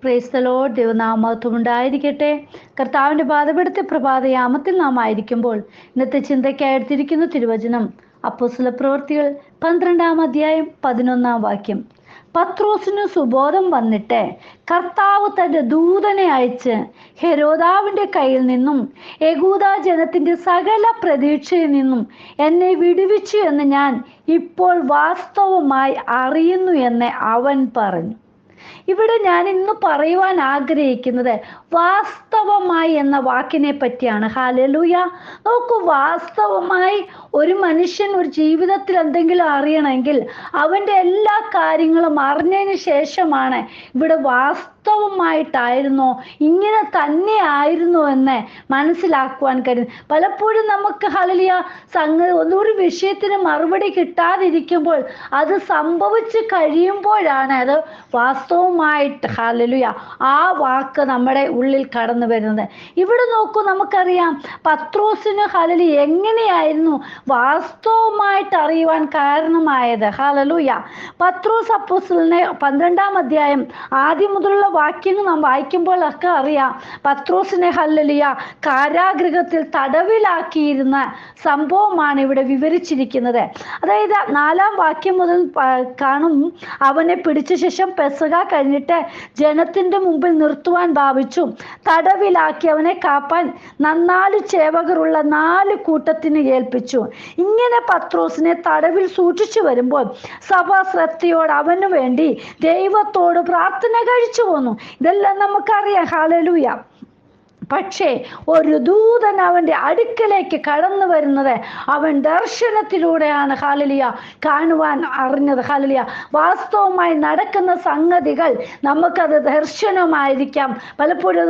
Praise the Lord. ദൈവനാമമഹത്വം ഉണ്ടായിരിക്കട്ടെ. കർത്താവിൻ്റെ പാദപീഠത്തെ പ്രഭാതയാമത്തിൽ നാം ആയിരിക്കുമ്പോൾ ഇന്നത്തെ ചിന്തയ്ക്കായി എടുത്തിരിക്കുന്ന തിരുവചനം അപ്പോസ്തല പ്രവൃത്തികൾ 12-ാം അധ്യായം 11-ാം വാക്യം. പത്രോസിന് സുബോധം വന്നിട്ട് കർത്താവ് തൻ്റെ ദൂതനെ അയച്ച് ഹെരോദാവിൻ്റെ കയ്യിൽ നിന്നും യഹൂദാ ജനത്തിൻ്റെ സകല പ്രതീക്ഷയിൽ നിന്നും എന്നെ വിടുവിച്ചു എന്ന് ഞാൻ ഇപ്പോൾ വാസ്തവമായി അറിയുന്നു എന്ന് അവൻ പറഞ്ഞു. ഇവിടെ ഞാൻ ഇന്ന് പറയുവാൻ ആഗ്രഹിക്കുന്നത് വാസ്തവമായി എന്ന വാക്കിനെ പറ്റിയാണ്. ഹല്ലേലൂയ. നോക്കൂ, വാസ്തവമായി ഒരു മനുഷ്യൻ ഒരു ജീവിതത്തിൽ എന്തെങ്കിലും അറിയണമെങ്കിൽ അവൻ്റെ എല്ലാ കാര്യങ്ങളും അറിഞ്ഞതിന് ശേഷമാണ് ഇവിടെ വാസ്തവമായിട്ടായിരുന്നോ ഇങ്ങനെ തന്നെ ആയിരുന്നു എന്ന് മനസ്സിലാക്കുവാൻ കഴിയും. പലപ്പോഴും നമുക്ക് ഒരു വിഷയത്തിന് മറുപടി കിട്ടാതിരിക്കുമ്പോൾ അത് സംഭവിച്ച് കഴിയുമ്പോഴാണ് അത് വാസ്തവമായിട്ട് ആ വാക്ക് നമ്മുടെ ഉള്ളിൽ കടന്നു വരുന്നത്. ഇവിടെ നോക്കൂ, നമുക്കറിയാം പത്രോസിന് എങ്ങനെയായിരുന്നു വാസ്തവമായിട്ട് അറിയുവാൻ കാരണമായത്. പത്രോസ് അപ്പോസ്തലനെ 12-ാം അധ്യായം ആദ്യം മുതലുള്ള വാക്യങ്ങൾ നാം വായിക്കുമ്പോഴൊക്കെ അറിയാം പത്രോസിനെ കാരാഗൃഹത്തിൽ തടവിലാക്കിയിരുന്ന സംഭവമാണ് ഇവിടെ വിവരിച്ചിരിക്കുന്നത്. അതായത് 4-ാം വാക്യം മുതൽ കാണും, അവനെ പിടിച്ച ശേഷം പെസഹ കഴിഞ്ഞിട്ട് ജനത്തിന്റെ മുമ്പിൽ നിർത്തുവാൻ ഭാവിച്ചു. തടവിലാക്കി അവനെ കാപ്പാൻ 4 ചേവകരുള്ള 4 കൂട്ടത്തിന് ഏൽപ്പിച്ചു. ഇങ്ങനെ പത്രോസിനെ തടവിൽ സൂക്ഷിച്ചു വരുമ്പോൾ സഭാ ശ്രദ്ധയോട് അവനു വേണ്ടി ദൈവത്തോട് പ്രാർത്ഥന കഴിച്ചു പോന്നു. ഇതെല്ലാം നമുക്കറിയാം. ഹല്ലേലൂയ. പക്ഷേ ഒരു ദൂതൻ അവൻ്റെ അടുക്കലേക്ക് കടന്നു വരുന്നത് അവൻ ദർശനത്തിലൂടെയാണ് കാണുവാൻ അറിഞ്ഞത്. വാസ്തവമായി നടക്കുന്ന സംഗതികൾ നമുക്കത് ദർശനമായിരിക്കാം. പലപ്പോഴും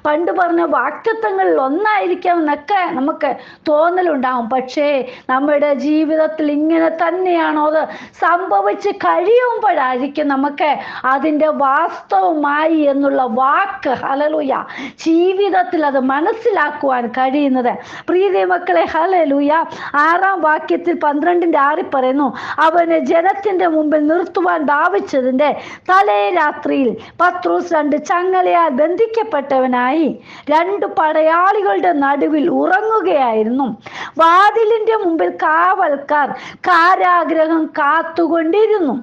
പണ്ട് പറഞ്ഞ വാക്തത്വങ്ങളിൽ ഒന്നായിരിക്കാം എന്നൊക്കെ നമുക്ക് തോന്നലുണ്ടാവും. പക്ഷേ നമ്മുടെ ജീവിതത്തിൽ ഇങ്ങനെ തന്നെയാണോ അത് സംഭവിച്ച് കഴിയുമ്പോഴായിരിക്കും നമുക്ക് അതിൻ്റെ വാസ്തവമായി എന്നുള്ള വാക്ക് ജീവിതത്തിൽ അത് മനസ്സിലാക്കുവാൻ കഴിയുന്നത്. പ്രിയ മക്കളെ, ഹല്ലേലൂയ. 6-ാം വാക്യത്തിൽ 12-ന്റെ 6 പറയുന്നു, അവനെ ജനത്തിന്റെ മുമ്പിൽ നിർത്തുവാൻ ഭാവിച്ചതിന്റെ തലേ രാത്രിയിൽ പത്രോസ് 2 ചങ്ങലയാൽ ബന്ധിക്കപ്പെട്ടവനായി 2 പടയാളികളുടെ നടുവിൽ ഉറങ്ങുകയായിരുന്നു. വാതിലിന്റെ മുമ്പിൽ കാവൽക്കാർ കാരാഗ്രഹം കാത്തുകൊണ്ടിരുന്നു.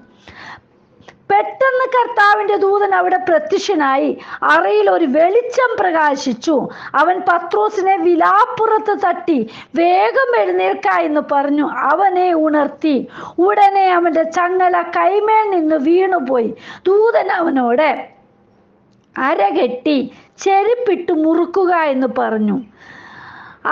പെട്ടെന്ന് കർത്താവിന്റെ ദൂതൻ അവിടെ പ്രത്യക്ഷനായി അറയിൽ ഒരു വെളിച്ചം പ്രകാശിച്ചു. അവൻ പത്രോസിനെ വിലാപ്പുറത്ത് തട്ടി വേഗം എഴുന്നേൽക്ക എന്ന് പറഞ്ഞു അവനെ ഉണർത്തി. ഉടനെ അവന്റെ ചങ്ങല കൈമേൽ നിന്ന് വീണുപോയി. ദൂതൻ അവനോട് അരകെട്ടി ചെരുപ്പിട്ട് മുറുക്കുക എന്ന് പറഞ്ഞു.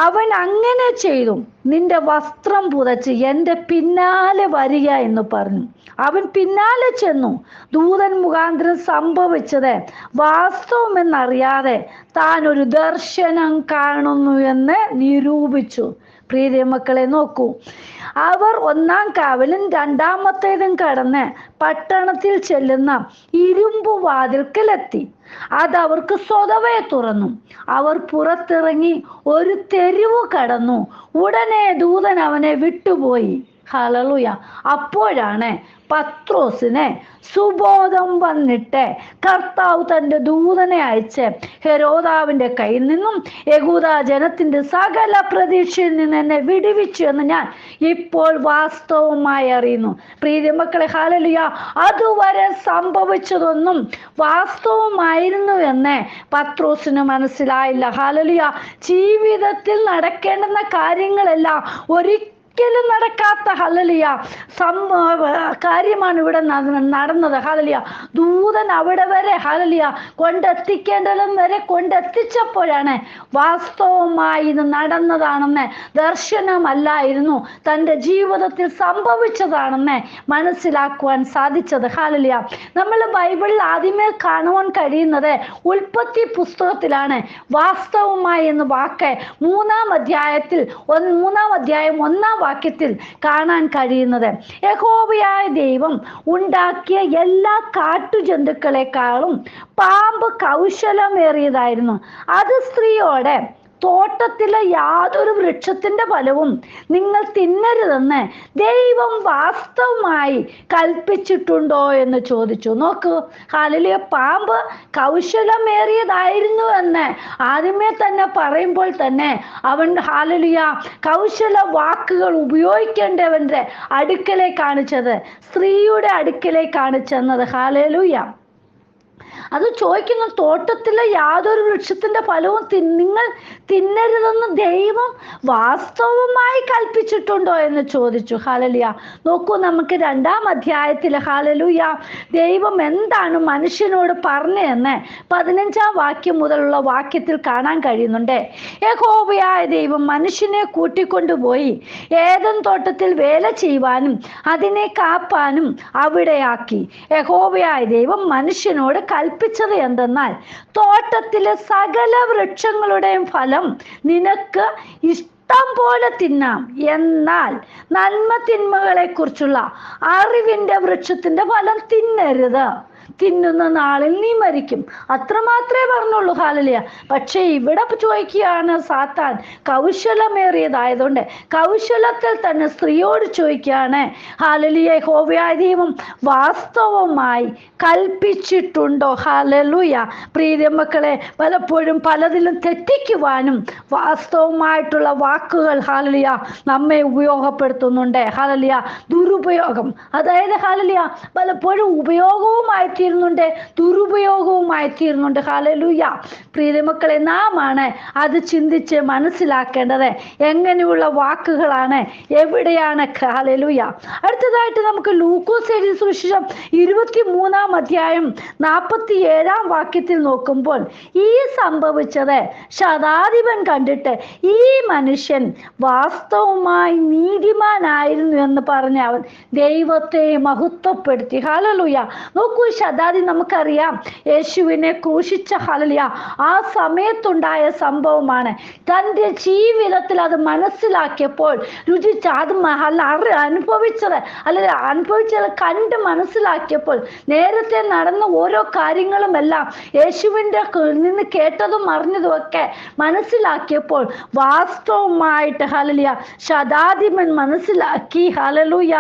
അവൻ അങ്ങനെ ചെയ്തു. നിന്റെ വസ്ത്രം പുതച്ച് എൻ്റെ പിന്നാലെ വരിക എന്ന് പറഞ്ഞു. അവൻ പിന്നാലെ ചെന്നു. ദൂതൻ മുഖാന്തരം സംഭവിച്ചത് വാസ്തവമെന്നറിയാതെ താൻ ഒരു ദർശനം കാണുന്നു എന്ന് നിരൂപിച്ചു. പ്രിയ മക്കളെ, നോക്കൂ, അവർ 1-ാം കാവലും 2-ാമത്തേതും കടന്ന് പട്ടണത്തിൽ ചെല്ലുന്ന ഇരുമ്പു വാതിൽക്കലെത്തി. അതവർക്ക് സ്വതവേ തുറന്നു. അവർ പുറത്തിറങ്ങി ഒരു തെരുവ് കടന്നു. ഉടനെ ദൂതൻ അവനെ വിട്ടുപോയി. ഹല്ലേലൂയ. അപ്പോഴാണ് പത്രോസിനെ സുബോധം വന്നിട്ട് കർത്താവ് തൻ്റെ ദൂതനെ അയച്ച് ഹെരോദാവിൻ്റെ കയ്യിൽ നിന്നും യഹൂദാ ജനത്തിൻ്റെ സകല പ്രതീക്ഷയിൽ നിന്ന് എന്നെ വിടുവിച്ചു എന്ന് ഞാൻ ഇപ്പോൾ വാസ്തവമായി അറിയുന്നു. പ്രിയ മക്കളെ, ഹല്ലേലൂയ. അതുവരെ സംഭവിച്ചതൊന്നും വാസ്തവമായിരുന്നു എന്ന് പത്രോസിന് മനസ്സിലായില്ല. ഹല്ലേലൂയ. ജീവിതത്തിൽ നടക്കേണ്ടുന്ന കാര്യങ്ങളെല്ലാം ഒരിക്കലും നടക്കാത്ത കാര്യമാണ് ഇവിടെ നടന്നത്. ദൂതൻ അവിടെ വരെ കൊണ്ടെത്തിക്കേണ്ടതും വരെ കൊണ്ടെത്തിച്ചപ്പോഴാണ് വാസ്തവമായി ഇത് നടന്നതാണെന്ന്, ദർശനമല്ലായിരുന്നു, തൻ്റെ ജീവിതത്തിൽ സംഭവിച്ചതാണെന്ന് മനസ്സിലാക്കുവാൻ സാധിച്ചത്. നമ്മൾ ബൈബിളിൽ ആദ്യമേ കാണുവാൻ കഴിയുന്നത് ഉൽപ്പത്തി പുസ്തകത്തിലാണ്. വാസ്തവമായി എന്ന വാക്ക് 3-ാം അധ്യായം 1-ാം വാക്യത്തിൽ കാണാൻ കഴിയുന്നത്. യഹോവയായ ദൈവം ഉണ്ടാക്കിയ എല്ലാ കാട്ടുജന്തുക്കളെക്കാളും പാമ്പ് കൗശലമേറിയതായിരുന്നു. അത് സ്ത്രീയോടെ തോട്ടത്തിലെ യാതൊരു വൃക്ഷത്തിന്റെ ഫലവും നിങ്ങൾ തിന്നരുതെന്ന് ദൈവം വാസ്തവമായി കൽപ്പിച്ചിട്ടുണ്ടോ എന്ന് ചോദിച്ചു. നോക്കൂ, ഹല്ലേലൂയ, പാമ്പ് കൗശലമേറിയതായിരുന്നു എന്ന് ആദ്യമേ തന്നെ പറയുമ്പോൾ തന്നെ അവൻ ഹല്ലേലൂയ കൗശല വാക്കുകൾ ഉപയോഗിക്കേണ്ടവന്റെ അടുക്കലേക്കാണ് ചെന്നത്, സ്ത്രീയുടെ അടുക്കലേക്കാണ് ചെന്നത്. ഹല്ലേലൂയ. അത് ചോദിക്കുന്നു, തോട്ടത്തിലെ യാതൊരു വൃക്ഷത്തിന്റെ ഫലവും നിങ്ങൾ തിന്നരുതെന്ന് ദൈവം വാസ്തവമായി കൽപ്പിച്ചിട്ടുണ്ടോ എന്ന് ചോദിച്ചു. ഹല്ലേലൂയ. നോക്കൂ, നമുക്ക് 2-ാം അധ്യായത്തിൽ ഹല്ലേലൂയ ദൈവം എന്താണ് മനുഷ്യനോട് പറഞ്ഞതെന്ന് 15-ാം വാക്യം മുതലുള്ള വാക്യത്തിൽ കാണാൻ കഴിയുന്നുണ്ട്. യഹോവയായ ദൈവം മനുഷ്യനെ കൂട്ടിക്കൊണ്ടുപോയി ഏദൻ തോട്ടത്തിൽ വേല ചെയ്യുവാനും അതിനെ കാപ്പാനും അവിടെയാക്കി. യഹോവയായ ദൈവം മനുഷ്യനോട് കൽപ്പിച്ചത് എന്തെന്നാൽ, തോട്ടത്തിലെ സകല വൃക്ഷങ്ങളുടെയും ഫലം നിനക്ക് ഇഷ്ടം പോലെ തിന്നാം, എന്നാൽ നന്മ തിന്മകളെ കുറിച്ചുള്ള അറിവിന്റെ വൃക്ഷത്തിന്റെ ഫലം തിന്നരുത്, തിന്നുന്ന നാളിൽ നീ മരിക്കും. അത്രമാത്രമേ പറഞ്ഞുള്ളൂ. ഹല്ലേലൂയ. പക്ഷെ ഇവിടെ ചോദിക്കുകയാണ് സാത്താൻ, കൗശലമേറിയതായതുകൊണ്ട് കൗശലത്തിൽ തന്നെ സ്ത്രീയോട് ചോദിക്കുകയാണ്, ഹല്ലേലൂയ, യഹോവയായ ദൈവം വാസ്തവമായി കൽപ്പിച്ചിട്ടുണ്ടോ? ഹല്ലേലൂയ. പ്രിയ മക്കളെ, പലപ്പോഴും പലതിലും തെറ്റിക്കുവാനും വാസ്തവമായിട്ടുള്ള വാക്കുകൾ ഹല്ലേലൂയ നമ്മെ ഉപയോഗപ്പെടുത്തുന്നുണ്ട്. ഹല്ലേലൂയ. ദുരുപയോഗം, അതായത് ഹല്ലേലൂയ പലപ്പോഴും ഉപയോഗവുമായി തീരുന്നുണ്ട്, ദുരുപയോഗവുമായി തീരുന്നുണ്ട്. ഹല്ലേലൂയ. പ്രിയ മക്കളെ, നാമാണ് അത് ചിന്തിച്ച് മനസ്സിലാക്കേണ്ടത്. എങ്ങനെയുള്ള വാക്കുകളാണ്, എവിടെയാണ്. ഹല്ലേലൂയ. അടുത്തതായിട്ട് നമുക്ക് ലൂക്കോസ് എഴുതിയ സുവിശേഷം 23-ാം അധ്യായം 47-ാം വാക്യത്തിൽ നോക്കുമ്പോൾ, ഈ സംഭവിച്ചത് ശതാധിപൻ കണ്ടിട്ട് ഈ മനുഷ്യൻ വാസ്തവമായി നീതിമാനായിരുന്നു എന്ന് പറഞ്ഞ് അവൻ ദൈവത്തെ മഹത്വപ്പെടുത്തി. ഹല്ലേലൂയ. നോക്കൂ, ശതാധി നമുക്കറിയാം യേശുവിനെ ക്രൂശിച്ച ഹല്ലേലൂയ ആ സമയത്തുണ്ടായ സംഭവമാണ്. തൻ്റെ ജീവിതത്തിൽ അത് മനസ്സിലാക്കിയപ്പോൾ, രുചിച്ച അത് അനുഭവിച്ചത് കണ്ട് മനസ്സിലാക്കിയപ്പോൾ, നേരത്തെ നടന്ന ഓരോ കാര്യങ്ങളുമെല്ലാം യേശുവിൻ്റെ നിന്ന് കേട്ടതും അറിഞ്ഞതും ഒക്കെ മനസ്സിലാക്കിയപ്പോൾ വാസ്തവമായിട്ട് ഹല്ലേലൂയ ശതാധിപൻ മനസ്സിലാക്കി. ഹല്ലേലൂയ.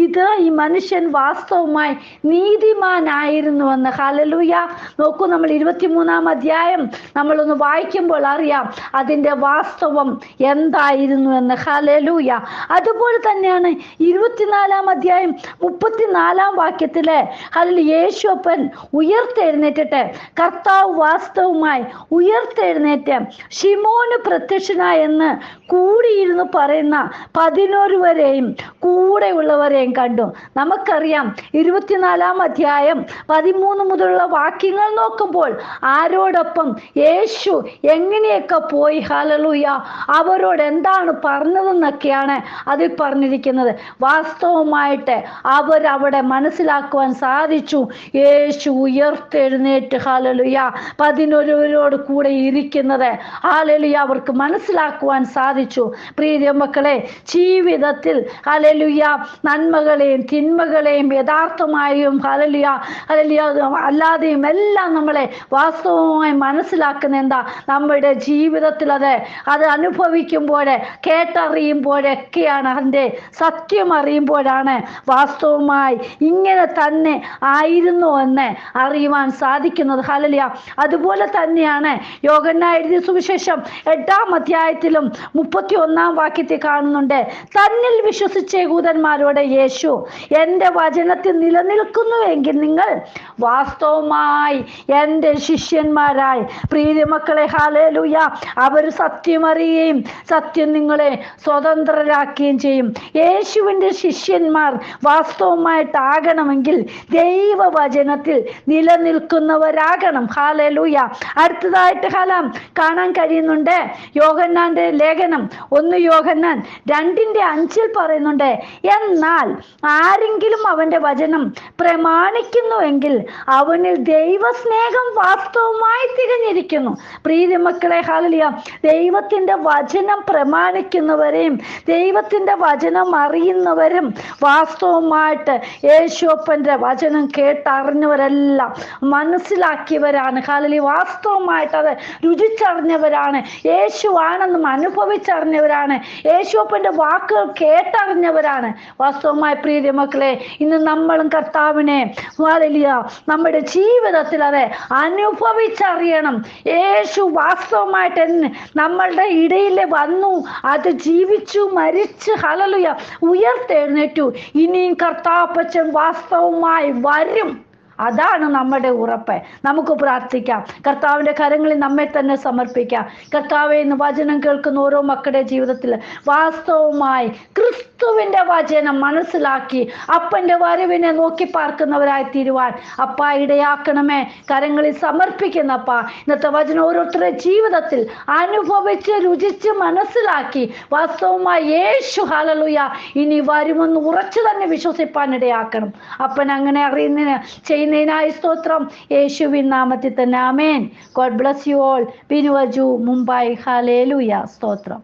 ഇത് ഈ മനുഷ്യൻ വാസ്തവമായി നീതിമാനായിരുന്നുവെന്ന്. ഹല്ലേലൂയ. നോക്കൂ, നമ്മൾ 23-ാം അധ്യായം നമ്മളൊന്ന് വായിക്കുമ്പോൾ അറിയാം അതിൻ്റെ വാസ്തവം എന്തായിരുന്നു എന്ന്. ഹല്ലേലൂയ. അതുപോലെ തന്നെയാണ് 24-ാം അധ്യായം 34-ാം വാക്യത്തിലെ ഹല്ലേലൂയ യേശുപ്പൻ ഉയർത്തെഴുന്നേറ്റിട്ട് കർത്താവ് വാസ്തവമായി ഉയർത്തെഴുന്നേറ്റ് ശിമോന് പ്രത്യക്ഷനായെന്ന് കൂടിയിരുന്ന് പറയുന്ന 11 വരെയും കൂടെയുള്ളവരെയും കണ്ടു. നമുക്കറിയാം 24-ാം അധ്യായം 13 മുതലുള്ള വാക്യങ്ങൾ നോക്കുമ്പോൾ ആരോടൊപ്പം യേശു എങ്ങനെയൊക്കെ പോയി, ഹല്ലേലൂയ, അവരോട് എന്താണ് പറഞ്ഞതെന്നൊക്കെയാണ് അതിൽ പറഞ്ഞിരിക്കുന്നത്. വാസ്തവമായിട്ട് അവരവിടെ മനസ്സിലാക്കുവാൻ സാധിച്ചു. യേശു ഉയർത്തെഴുന്നേറ്റ് ഹല്ലേലൂയ 11 കൂടെ ഇരിക്കുന്നത് ഹല്ലേലൂയ അവർക്ക് മനസ്സിലാക്കുവാൻ സാധിച്ചു. പ്രിയ മക്കളെ, ജീവിതത്തിൽ ഹല്ലേലൂയ നന്മകളെയും തിന്മകളെയും യഥാർത്ഥമായും ഹല്ലേലൂയ അല്ലാതെയും എല്ലാം നമ്മളെ വാസ്തവമായി മനസ്സിലാക്കുന്ന എന്താ, നമ്മുടെ ജീവിതത്തിൽ അത് അനുഭവിക്കുമ്പോഴേ, കേട്ടറിയുമ്പോഴൊക്കെയാണ്, അതിൻ്റെ സത്യം അറിയുമ്പോഴാണ് വാസ്തവമായി ഇങ്ങനെ തന്നെ ആയിരുന്നു എന്ന് അറിയുവാൻ സാധിക്കുന്നത്. ഹല്ലേലൂയ. അതുപോലെ തന്നെയാണ് യോഹന്നാൻ എഴുതിയ സുവിശേഷം 8-ാം അധ്യായത്തിലും 31-ാം വാക്യത്തിൽ കാണുന്നുണ്ട്, തന്നിൽ വിശ്വസിച്ച യഹൂദന്മാരോട് യേശു, എൻ്റെ വചനത്തിൽ നിലനിൽക്കുന്നുവെങ്കിൽ നിങ്ങൾ വാസ്തവമായി എൻ്റെ ശിഷ്യന്മാരായി. പ്രിയ മക്കളെ, ഹല്ലേലൂയ, അവർ സത്യമറിയുകയും സത്യം നിങ്ങളെ സ്വതന്ത്രരാക്കുകയും ചെയ്യും. യേശുവിൻ്റെ ശിഷ്യന്മാർ വാസ്തവമായിട്ടാകണമെങ്കിൽ ദൈവവചനത്തിൽ നിലനിൽക്കുന്നവരാകണം. ഹല്ലേലൂയ. അടുത്തതായിട്ട് കാണാൻ കഴിയുന്നുണ്ട് യോഹന്നാന്റെ ലേഖനം 1 യോഹന്നാൻ 2:5 പറയുന്നുണ്ട്, എന്നാൽ ആരെങ്കിലും അവൻ്റെ വചനം പ്രമാണിക്കുന്നുവെങ്കിൽ അറിയുമെങ്കിൽ അവനിൽ ദൈവസ്നേഹം വാസ്തവമായി തികഞ്ഞിരിക്കുന്നു. പ്രിയ മക്കളെ, ഹല്ലേലൂയ, ദൈവത്തിന്റെ വചനം പ്രമാണിക്കുന്നവരെയും ദൈവത്തിന്റെ വചനം അറിയുന്നവരും വാസ്തവമായിട്ട് യേശുവപ്പന്റെ വചനം കേട്ടറിഞ്ഞവരെല്ലാം മനസ്സിലാക്കിയവരാണ്. ഹല്ലേലൂയ, വാസ്തവമായിട്ട് അത് രുചിച്ചറിഞ്ഞവരാണ്. യേശുവാണെന്നും അനുഭവിച്ചറിഞ്ഞവരാണ്. യേശുവപ്പന്റെ വാക്കുകൾ കേട്ടറിഞ്ഞവരാണ്. വാസ്തവമായി പ്രിയ മക്കളെ, ഇന്ന് നമ്മളും കർത്താവിനെ ഹല്ലേലൂയ നമ്മുടെ ജീവിതത്തിൽ അത് അനുഭവിച്ചറിയണം. യേശു വാസ്തവമായിട്ട് നമ്മളുടെ ഇടയിൽ വന്നു, അത് ജീവിച്ചു, മരിച്ചു, ഹല്ലേലൂയ ഉയർത്തെഴുന്നേറ്റു. ഇനിയും കർത്താപ്പച്ചൻ വാസ്തവമായി വരും. അതാണ് നമ്മുടെ ഉറപ്പ്. നമുക്ക് പ്രാർത്ഥിക്കാം. കർത്താവിൻ്റെ കരങ്ങളിൽ നമ്മെ തന്നെ സമർപ്പിക്കാം. കർത്താവേ, ഇന്ന് വചനം കേൾക്കുന്ന ഓരോ മക്കളുടെ ജീവിതത്തിൽ വാസ്തവമായി ക്രിസ്തുവിൻ്റെ വചനം മനസ്സിലാക്കി അപ്പൻ്റെ വരവിനെ നോക്കി പാർക്കുന്നവരായി തീരുവാൻ അപ്പ ഇടയാക്കണമേ. കരങ്ങളിൽ സമർപ്പിക്കുന്നപ്പ ഇന്നത്തെ വചനം ഓരോരുത്തരുടെ ജീവിതത്തിൽ അനുഭവിച്ച് രുചിച്ച് മനസ്സിലാക്കി വാസ്തവമായി യേശു ഹല്ലേലൂയ ഇനി വരുമെന്ന് ഉറച്ചു തന്നെ വിശ്വസിപ്പാൻ ഇടയാക്കണം. അപ്പൻ അങ്ങനെ അറിയുന്നതിന് ചെയ്യുന്നതിനായി സ്തോത്രം. യേശുവിൻ നാമത്തിൽ തന്നെ ആമേൻ. God bless you all. ബിനുവജു, മുംബൈ. ഹല്ലേലൂയ. സ്തോത്രം.